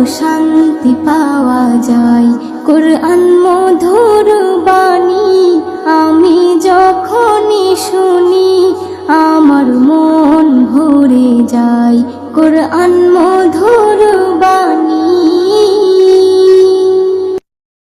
শান্তি পাওয়া যায়। কুরআন মধুর বাণী আমি যখনই শুনি আমার মন ভরে যায়। কুরআন মধুর